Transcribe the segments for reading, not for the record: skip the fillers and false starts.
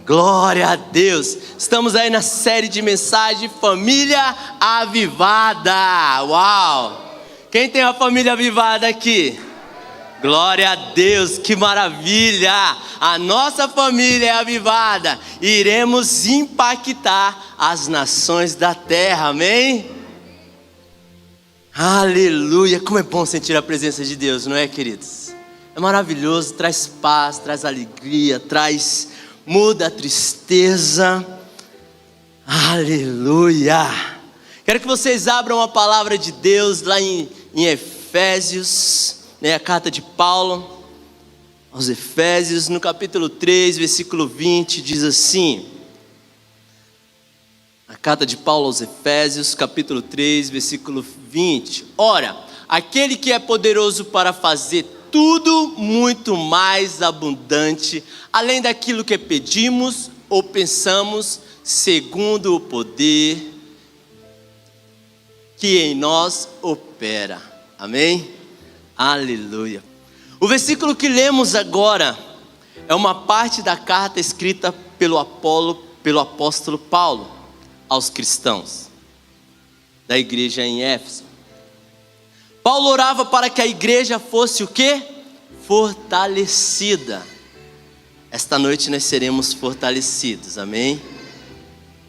Glória a Deus. Estamos aí na série de mensagem Família Avivada. Uau! Quem tem uma família avivada aqui? Glória a Deus, que maravilha! A nossa família é avivada. Iremos impactar as nações da terra, amém? Aleluia! Como é bom sentir a presença de Deus, não é, queridos? É maravilhoso, traz paz, traz alegria, muda a tristeza. Aleluia! Quero que vocês abram a palavra de Deus lá em Efésios, né, a carta de Paulo aos Efésios, no capítulo 3, versículo 20, diz assim. A carta de Paulo aos Efésios, capítulo 3, versículo 20. Ora, aquele que é poderoso para fazer tudo muito mais abundante, além daquilo que pedimos ou pensamos, segundo o poder que em nós opera. Amém? Aleluia. O versículo que lemos agora é uma parte da carta escrita pelo apóstolo Paulo aos cristãos da igreja em Éfeso. Paulo orava para que a igreja fosse o quê? Fortalecida. Esta noite nós seremos fortalecidos, amém?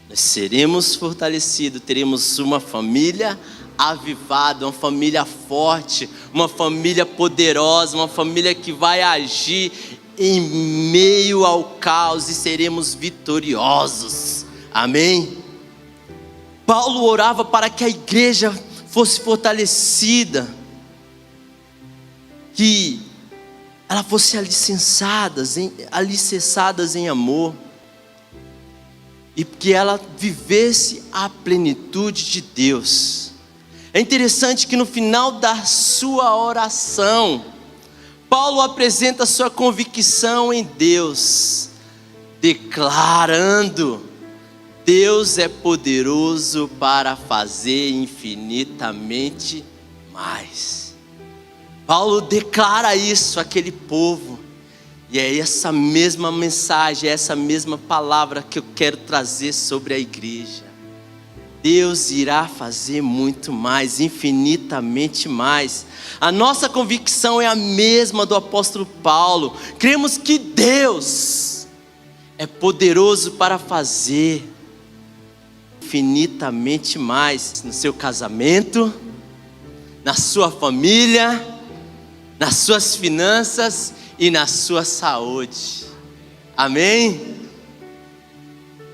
Nós seremos fortalecidos, teremos uma família avivada, uma família forte, uma família poderosa, uma família que vai agir em meio ao caos e seremos vitoriosos, amém? Paulo orava para que a igreja fosse fortalecida, que ela fosse alicerçadas em amor, e que ela vivesse a plenitude de Deus. É interessante que no final da sua oração, Paulo apresenta sua convicção em Deus, declarando: Deus é poderoso para fazer infinitamente mais. Paulo declara isso àquele povo. E é essa mesma mensagem, essa mesma palavra que eu quero trazer sobre a igreja. Deus irá fazer muito mais, infinitamente mais. A nossa convicção é a mesma do apóstolo Paulo. Cremos que Deus é poderoso para fazer infinitamente mais no seu casamento, na sua família, nas suas finanças e na sua saúde, amém?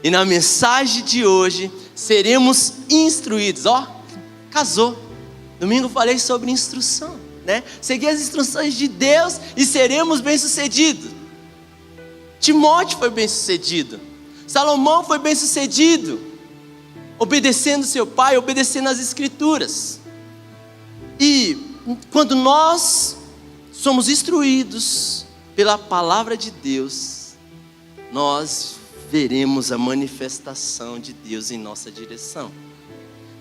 E na mensagem de hoje seremos instruídos, casou, domingo eu falei sobre instrução, né? Seguir as instruções de Deus e seremos bem-sucedidos. Timóteo foi bem-sucedido, Salomão foi bem-sucedido, obedecendo seu pai, obedecendo as escrituras. E quando nós somos instruídos pela palavra de Deus, nós veremos a manifestação de Deus em nossa direção.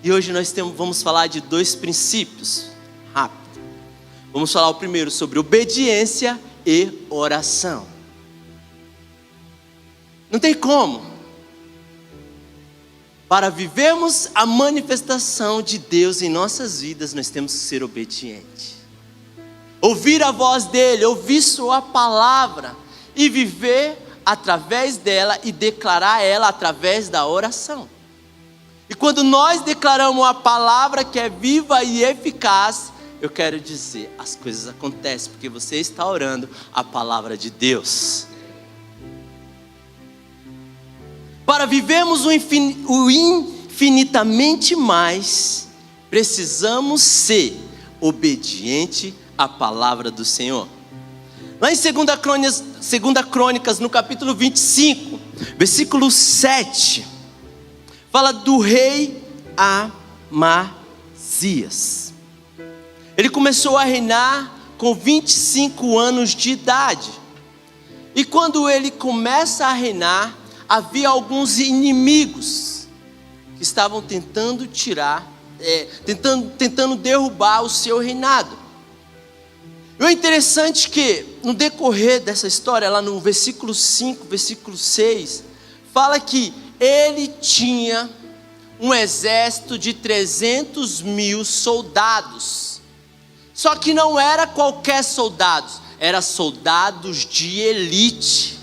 E hoje nós vamos falar de dois princípios, rápido. Vamos falar o primeiro sobre obediência e oração. Não tem como. Para vivermos a manifestação de Deus em nossas vidas, nós temos que ser obedientes. Ouvir a voz dele, ouvir sua palavra e viver através dela e declarar ela através da oração. E quando nós declaramos a palavra que é viva e eficaz, eu quero dizer, as coisas acontecem porque você está orando a palavra de Deus. Para vivermos o infinitamente mais, precisamos ser obedientes à palavra do Senhor. Lá em 2 Crônicas, no capítulo 25, versículo 7, fala do rei Amazias. Ele começou a reinar com 25 anos de idade. E quando ele começa a reinar, havia alguns inimigos que estavam tentando tentando derrubar o seu reinado. E o interessante é que no decorrer dessa história, lá no versículo 5, versículo 6, fala que ele tinha um exército de 300.000 soldados. Só que não era qualquer soldado, era soldados de elite.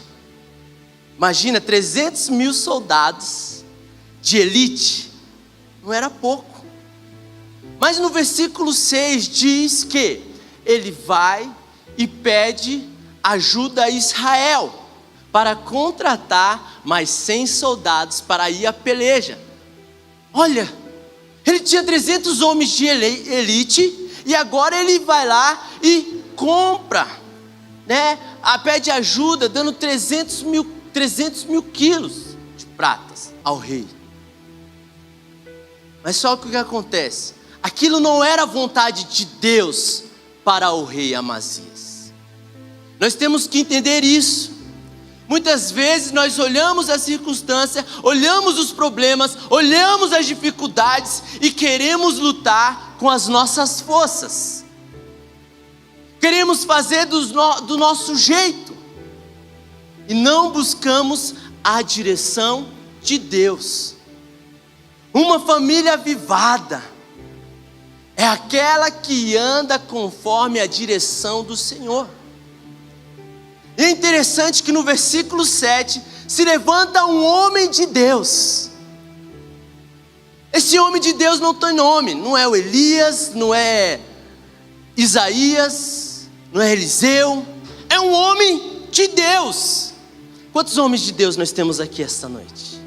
Imagina, 300.000 soldados de elite, não era pouco. Mas no versículo 6 diz que ele vai e pede ajuda a Israel para contratar mais 100 soldados para ir à peleja. Olha, ele tinha 300 homens de elite e agora ele vai lá e compra, né? Pede ajuda, dando 300 mil quilos de pratas ao rei. Mas só que o que acontece? Aquilo não era vontade de Deus para o rei Amazias. Nós temos que entender isso. Muitas vezes nós olhamos a circunstância, olhamos os problemas, olhamos as dificuldades e queremos lutar com as nossas forças. Queremos fazer do nosso jeito e não buscamos a direção de Deus. Uma família avivada é aquela que anda conforme a direção do Senhor. E é interessante que no versículo 7 se levanta um homem de Deus. Esse homem de Deus não tem nome, não é o Elias, não é Isaías, não é Eliseu, é um homem de Deus. Quantos homens de Deus nós temos aqui esta noite?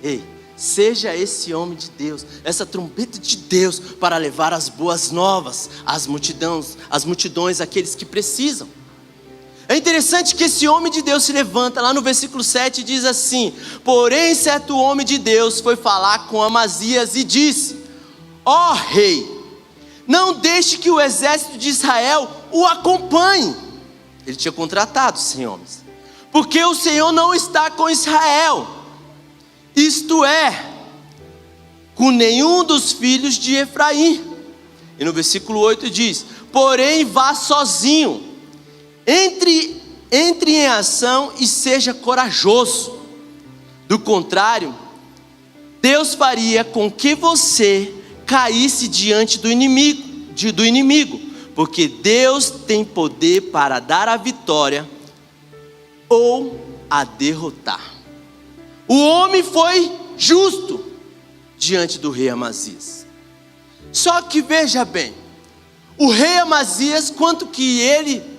Ei, seja esse homem de Deus, essa trombeta de Deus para levar as boas novas às multidões, àqueles que precisam. É interessante que esse homem de Deus se levanta, lá no versículo 7 diz assim: porém certo homem de Deus foi falar com Amazias e disse: ó rei, não deixe que o exército de Israel o acompanhe. Ele tinha contratado 100 homens, porque o Senhor não está com Israel, isto é, com nenhum dos filhos de Efraim. E no versículo 8 diz: porém vá sozinho, entre em ação e seja corajoso. Do contrário, Deus faria com que você caísse diante do inimigo, porque Deus tem poder para dar a vitória ou a derrotar. O homem foi justo diante do rei Amazias. Só que veja bem, o rei Amazias, quanto que ele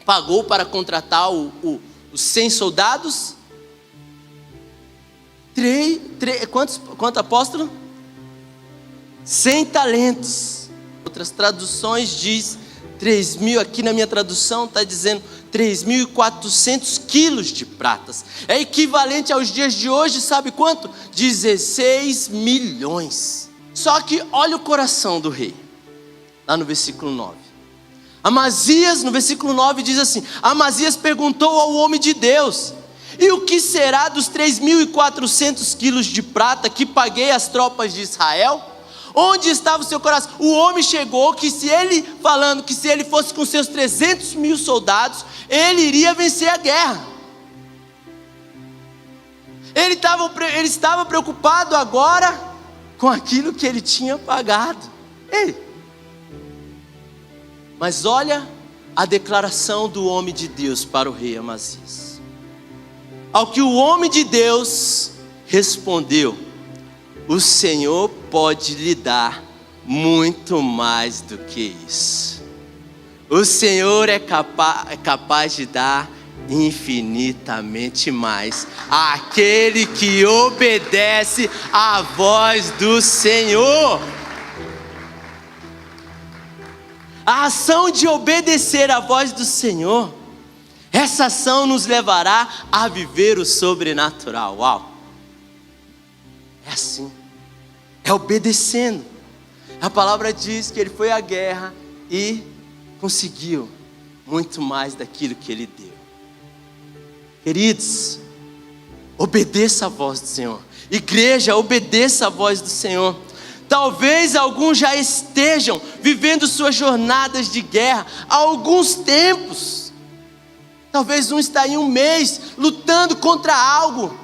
pagou para contratar os 100 soldados? Quanto apóstolo? 100 talentos. Outras traduções diz 3.000, aqui na minha tradução está dizendo 3.400 quilos de pratas. É equivalente aos dias de hoje, sabe quanto? 16 milhões. Só que olha o coração do rei, lá no versículo 9. Amazias, no versículo 9 diz assim: Amazias perguntou ao homem de Deus: e o que será dos 3.400 quilos de prata que paguei às tropas de Israel? Onde estava o seu coração? O homem chegou que se ele fosse com seus 300.000 soldados, ele iria vencer a guerra. Ele estava preocupado agora com aquilo que ele tinha pagado. Mas olha a declaração do homem de Deus para o rei Amazias. Ao que o homem de Deus respondeu: o Senhor pode lhe dar muito mais do que isso. O Senhor é capaz de dar infinitamente mais àquele que obedece à voz do Senhor. A ação de obedecer à voz do Senhor, essa ação nos levará a viver o sobrenatural. Uau! É assim, é obedecendo. A palavra diz que ele foi à guerra e conseguiu muito mais daquilo que ele deu. Queridos, obedeça a voz do Senhor. Igreja, obedeça a voz do Senhor. Talvez alguns já estejam vivendo suas jornadas de guerra há alguns tempos. Talvez um está em um mês lutando contra algo.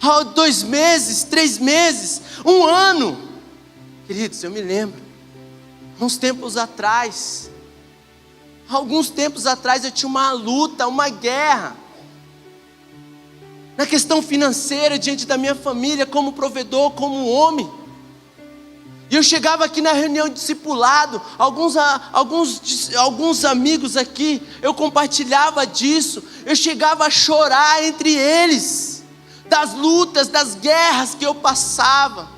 2 meses, 3 meses, 1 ano. Queridos, eu me lembro, alguns tempos atrás eu tinha uma luta, uma guerra, na questão financeira, diante da minha família, como provedor, como homem. E eu chegava aqui na reunião de discipulado, alguns amigos aqui, eu compartilhava disso, eu chegava a chorar entre eles, das lutas, das guerras que eu passava.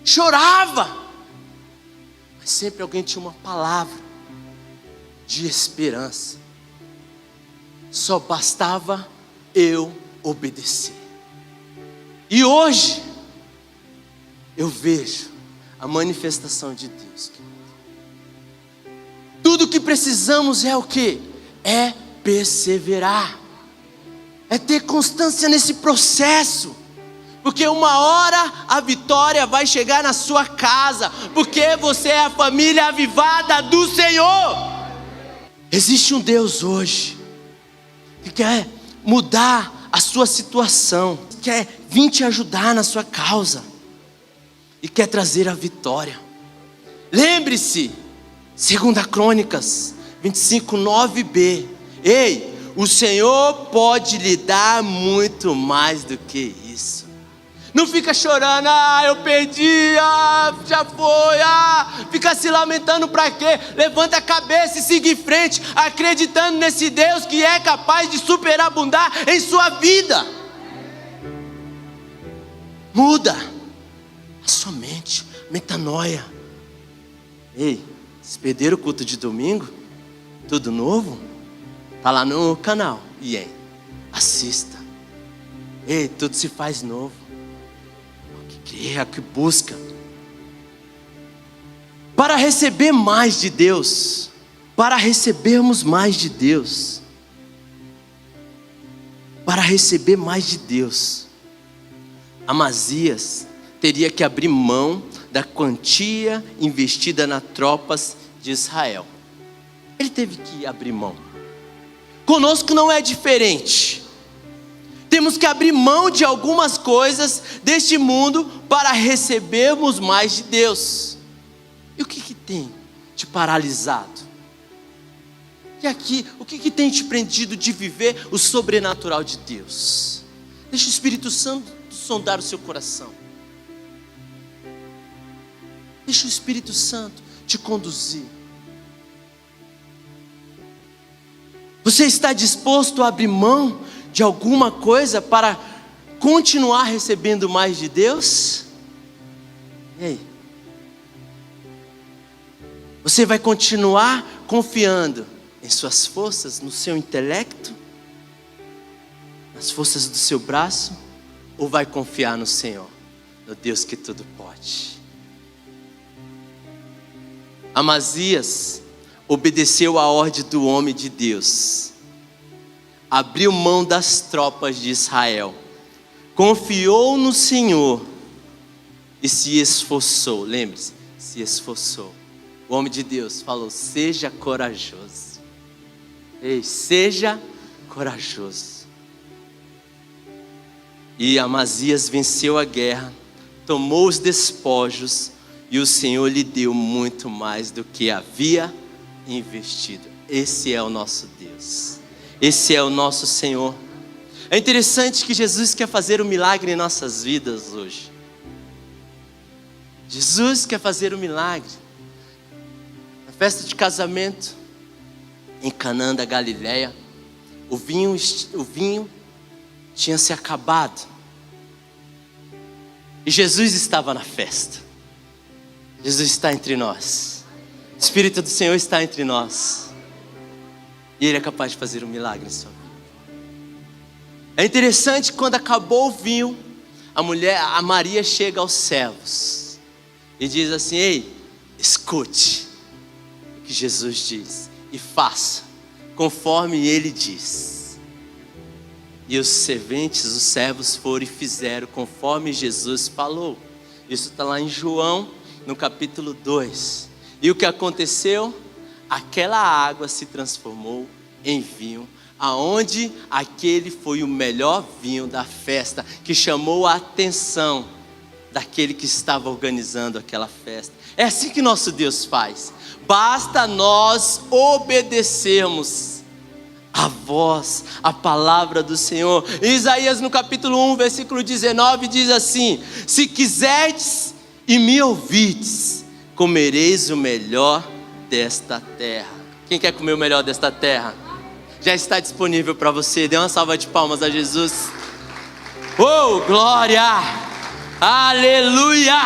Chorava, mas sempre alguém tinha uma palavra de esperança. Só bastava eu obedecer. E hoje eu vejo a manifestação de Deus. Tudo que precisamos é o quê? É perseverar, é ter constância nesse processo, porque uma hora a vitória vai chegar na sua casa, porque você é a família avivada do Senhor. Existe um Deus hoje que quer mudar a sua situação, quer vir te ajudar na sua causa e quer trazer a vitória. Lembre-se, 2 Crônicas 25, 9b. Ei, o Senhor pode lhe dar muito mais do que isso. Não fica chorando, eu perdi, já foi, fica se lamentando para quê? Levanta a cabeça e siga em frente, acreditando nesse Deus que é capaz de superabundar em sua vida. Muda a sua mente, metanoia. Ei, vocês perderam o culto de domingo? Tudo novo? Tá lá no canal, assista. Ei, tudo se faz novo. Que busca para receber mais de Deus, para recebermos mais de Deus, para receber mais de Deus, Amazias teria que abrir mão da quantia investida nas tropas de Israel. Ele teve que abrir mão. Conosco não é diferente. Temos que abrir mão de algumas coisas deste mundo para recebermos mais de Deus. E o que tem te paralisado? E aqui, o que tem te prendido de viver o sobrenatural de Deus? Deixa o Espírito Santo sondar o seu coração. Deixa o Espírito Santo te conduzir. Você está disposto a abrir mão de alguma coisa para continuar recebendo mais de Deus? E aí? Você vai continuar confiando em suas forças, no seu intelecto, nas forças do seu braço, ou vai confiar no Senhor, no Deus que tudo pode? Amazias obedeceu à ordem do homem de Deus, abriu mão das tropas de Israel, confiou no Senhor e se esforçou. Lembre-se, se esforçou. O homem de Deus falou: seja corajoso. Ei, seja corajoso. E Amazias venceu a guerra, tomou os despojos, e o Senhor lhe deu muito mais do que havia investido. Esse é o nosso Deus. Esse é o nosso Senhor. É interessante que Jesus quer fazer um milagre em nossas vidas hoje. Jesus quer fazer um milagre. Na festa de casamento, em Canaã da Galileia, o vinho tinha se acabado. E Jesus estava na festa. Jesus está entre nós. O Espírito do Senhor está entre nós. E Ele é capaz de fazer um milagre em sua vida. É interessante que quando acabou o vinho, a Maria chega aos servos e diz assim: ei, escute o que Jesus diz e faça conforme Ele diz. E os serventes, os servos foram e fizeram conforme Jesus falou. Isso está lá em João, no capítulo 2. E o que aconteceu? Aquela água se transformou em vinho aonde aquele foi o melhor vinho da festa, que chamou a atenção daquele que estava organizando aquela festa. É assim que nosso Deus faz. Basta nós obedecermos a voz, a palavra do Senhor. Isaías no capítulo 1, versículo 19 diz assim: se quiserdes e me ouvirdes, comereis o melhor desta terra. Quem quer comer o melhor desta terra? Já está disponível para você. Dê uma salva de palmas a Jesus. Oh, glória! Aleluia!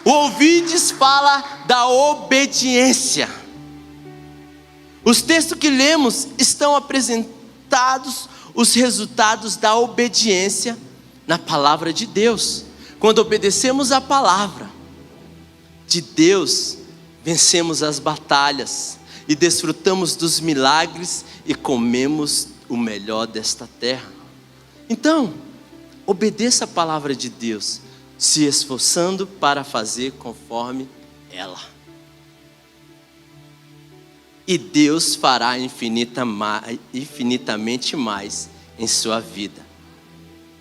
O ouvides fala da obediência. Os textos que lemos estão apresentados os resultados da obediência na palavra de Deus. Quando obedecemos a palavra de Deus, vencemos as batalhas e desfrutamos dos milagres e comemos o melhor desta terra. Então, obedeça a palavra de Deus, se esforçando para fazer conforme ela. E Deus fará infinitamente mais em sua vida.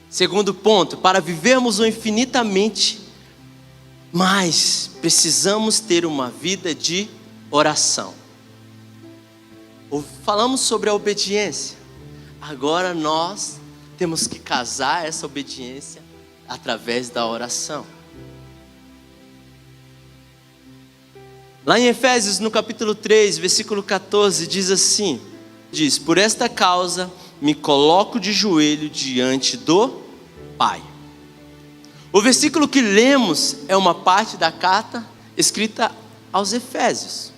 Segundo ponto, para vivermos o infinitamente mais, precisamos ter uma vida de oração. Falamos sobre a obediência. Agora nós temos que casar essa obediência através da oração. Lá em Efésios, no capítulo 3, versículo 14, diz assim: por esta causa me coloco de joelho diante do Pai. O versículo que lemos é uma parte da carta escrita aos Efésios.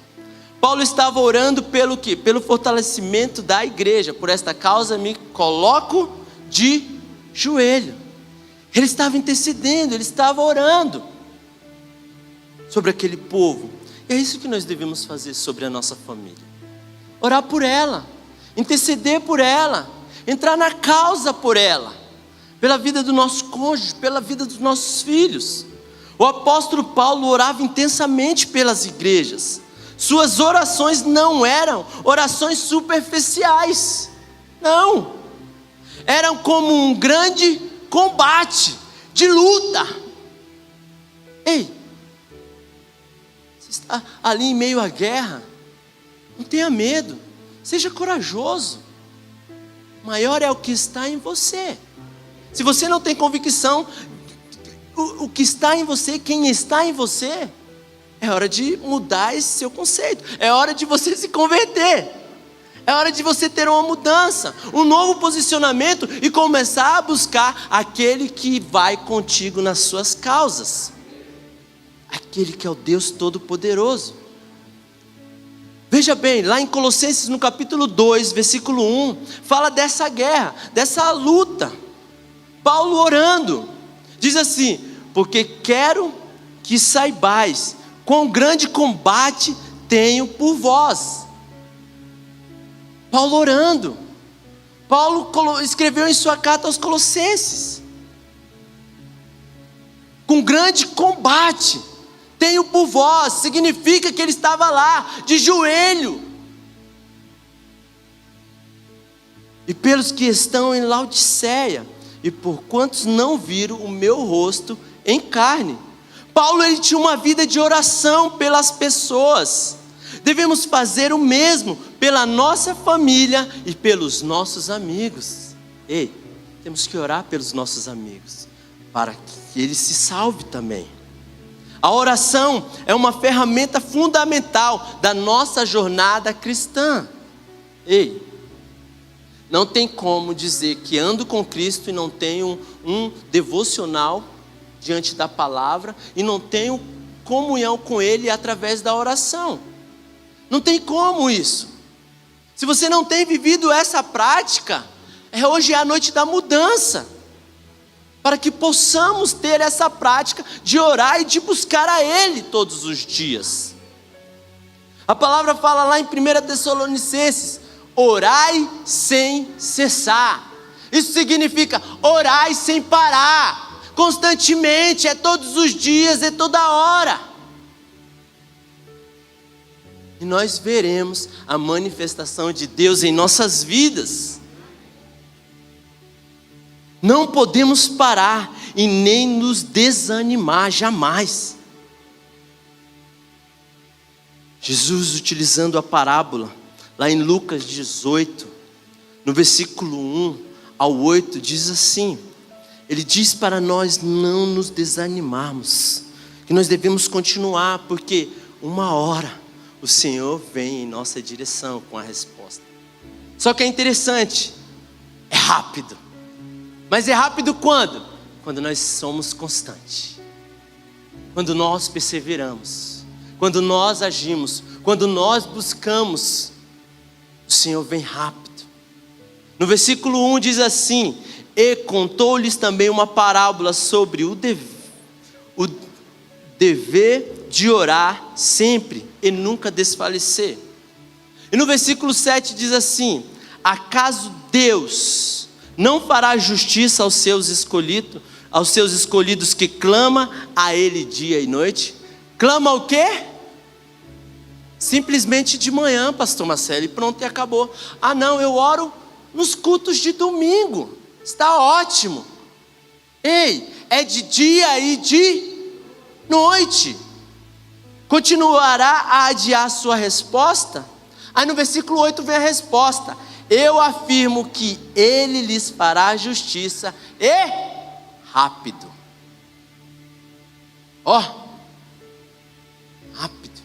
Paulo estava orando pelo quê? Pelo fortalecimento da igreja. Por esta causa me coloco de joelho. Ele estava intercedendo, ele estava orando sobre aquele povo. E é isso que nós devemos fazer sobre a nossa família. Orar por ela, interceder por ela, entrar na causa por ela, pela vida do nosso cônjuge, pela vida dos nossos filhos. O apóstolo Paulo orava intensamente pelas igrejas. Suas orações não eram orações superficiais, não, eram como um grande combate, de luta. Ei, você está ali em meio à guerra, não tenha medo, seja corajoso, maior é o que está em você. Se você não tem convicção, o que está em você, quem está em você, é hora de mudar esse seu conceito. É hora de você se converter. É hora de você ter uma mudança, um novo posicionamento e começar a buscar aquele que vai contigo nas suas causas. Aquele que é o Deus Todo-Poderoso. Veja bem, lá em Colossenses no capítulo 2, versículo 1, fala dessa guerra, dessa luta. Paulo orando, diz assim: porque quero que saibais quão grande combate tenho por vós. Paulo orando. Paulo escreveu em sua carta aos Colossenses: com grande combate tenho por vós. Significa que ele estava lá, de joelho. E pelos que estão em Laodiceia, e por quantos não viram o meu rosto em carne. Paulo, ele tinha uma vida de oração pelas pessoas. Devemos fazer o mesmo pela nossa família e pelos nossos amigos. Ei, temos que orar pelos nossos amigos, para que eles se salvem também. A oração é uma ferramenta fundamental da nossa jornada cristã. Ei, não tem como dizer que ando com Cristo e não tenho um devocional diante da palavra e não tenho comunhão com Ele através da oração. Não tem como isso. Se você não tem vivido essa prática, hoje é a noite da mudança, para que possamos ter essa prática de orar e de buscar a Ele todos os dias. A palavra fala lá em 1 Tessalonicenses: orai sem cessar. Isso significa orai sem parar, constantemente, é todos os dias, é toda hora. e nós veremos a manifestação de Deus em nossas vidas. Não podemos parar e nem nos desanimar, jamais. Jesus, utilizando a parábola, lá em Lucas 18, no versículo 1 ao 8, diz assim: Ele diz para nós não nos desanimarmos, que nós devemos continuar, porque uma hora o Senhor vem em nossa direção com a resposta. Só que é interessante, é rápido. Mas é rápido quando? Quando nós somos constantes. Quando nós perseveramos. Quando nós agimos. Quando nós buscamos. O Senhor vem rápido. No versículo 1 diz assim: E contou-lhes também uma parábola sobre o dever de orar sempre e nunca desfalecer. E no versículo 7 diz assim: Acaso Deus não fará justiça aos seus escolhidos que clama a Ele dia e noite? Clama o quê? Simplesmente de manhã, pastor Marcelo, e pronto, e acabou. Ah não, eu oro nos cultos de domingo, está ótimo. Ei, é de dia e de noite. Continuará a adiar sua resposta? Aí no versículo 8 vem a resposta: Eu afirmo que Ele lhes fará justiça e rápido. Rápido.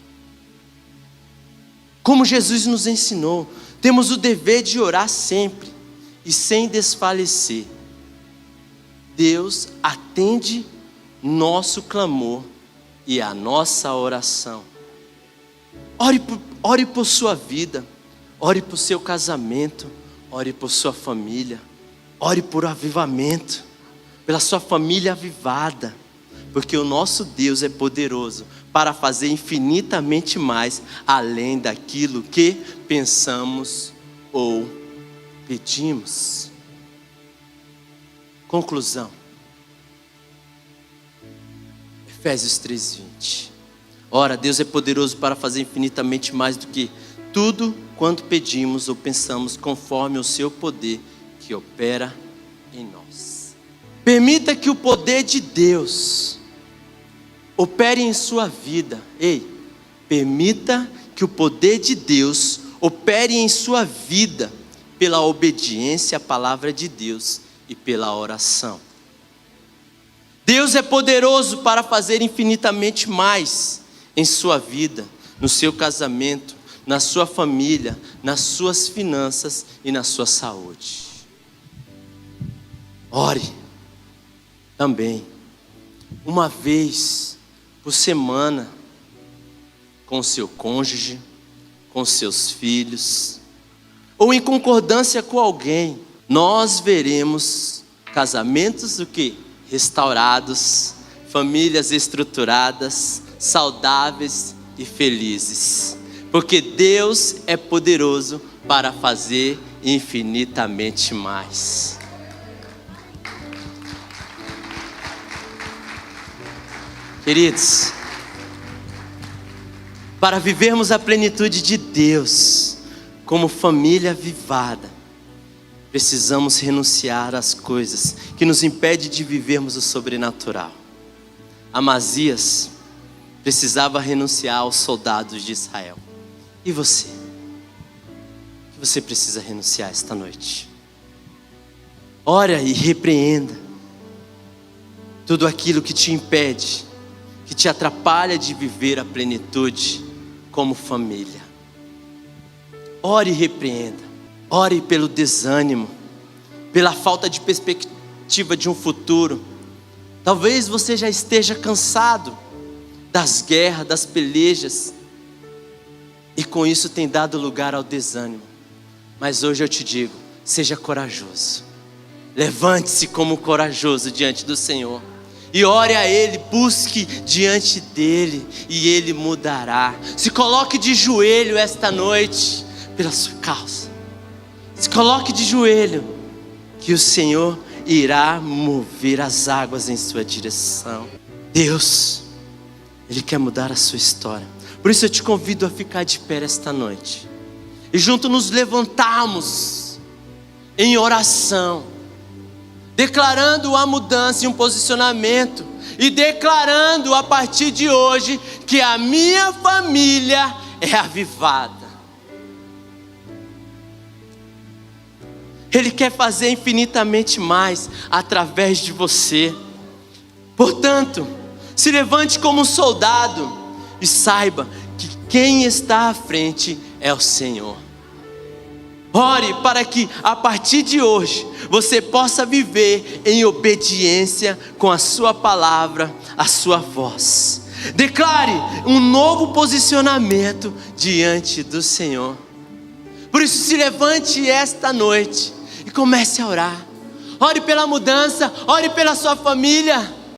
Como Jesus nos ensinou, temos o dever de orar sempre e sem desfalecer. Deus atende nosso clamor e a nossa oração. Ore por sua vida. Ore por seu casamento, ore por sua família, ore por avivamento, pela sua família avivada, porque o nosso Deus é poderoso para fazer infinitamente mais, além daquilo que pensamos ou pedimos. Conclusão. Efésios 3:20. Ora, Deus é poderoso para fazer infinitamente mais do que tudo quanto pedimos ou pensamos, conforme o seu poder que opera em nós. Permita que o poder de Deus opere em sua vida. Ei, permita que o poder de Deus opere em sua vida pela obediência à palavra de Deus e pela oração. Deus é poderoso para fazer infinitamente mais em sua vida, no seu casamento, na sua família, nas suas finanças e na sua saúde. Ore também, uma vez por semana, com seu cônjuge, com seus filhos, ou em concordância com alguém. Nós veremos casamentos o quê? Restaurados, famílias estruturadas, saudáveis e felizes. Porque Deus é poderoso para fazer infinitamente mais. Queridos, para vivermos a plenitude de Deus, como família avivada, precisamos renunciar às coisas que nos impedem de vivermos o sobrenatural. Amazias precisava renunciar aos soldados de Israel. E você? O que você precisa renunciar esta noite? Ora e repreenda tudo aquilo que te impede, que te atrapalha de viver a plenitude como família. Ore e repreenda. Ore pelo desânimo, pela falta de perspectiva de um futuro. Talvez você já esteja cansado das guerras, das pelejas, e com isso tem dado lugar ao desânimo. Mas hoje eu te digo, seja corajoso. Levante-se como corajoso diante do Senhor. E ore a Ele, busque diante dEle, e Ele mudará. Se coloque de joelho esta noite, pela sua causa. Se coloque de joelho, que o Senhor irá mover as águas em sua direção. Deus, Ele quer mudar a sua história. Por isso eu te convido a ficar de pé esta noite e junto nos levantarmos em oração, declarando a mudança e um posicionamento, e declarando a partir de hoje que a minha família é avivada. Ele quer fazer infinitamente mais através de você. Portanto, se levante como um soldado e saiba que quem está à frente é o Senhor. Ore para que a partir de hoje você possa viver em obediência com a sua palavra, a sua voz. Declare um novo posicionamento diante do Senhor. Por isso, se levante esta noite e comece a orar. Ore pela mudança, ore pela sua família.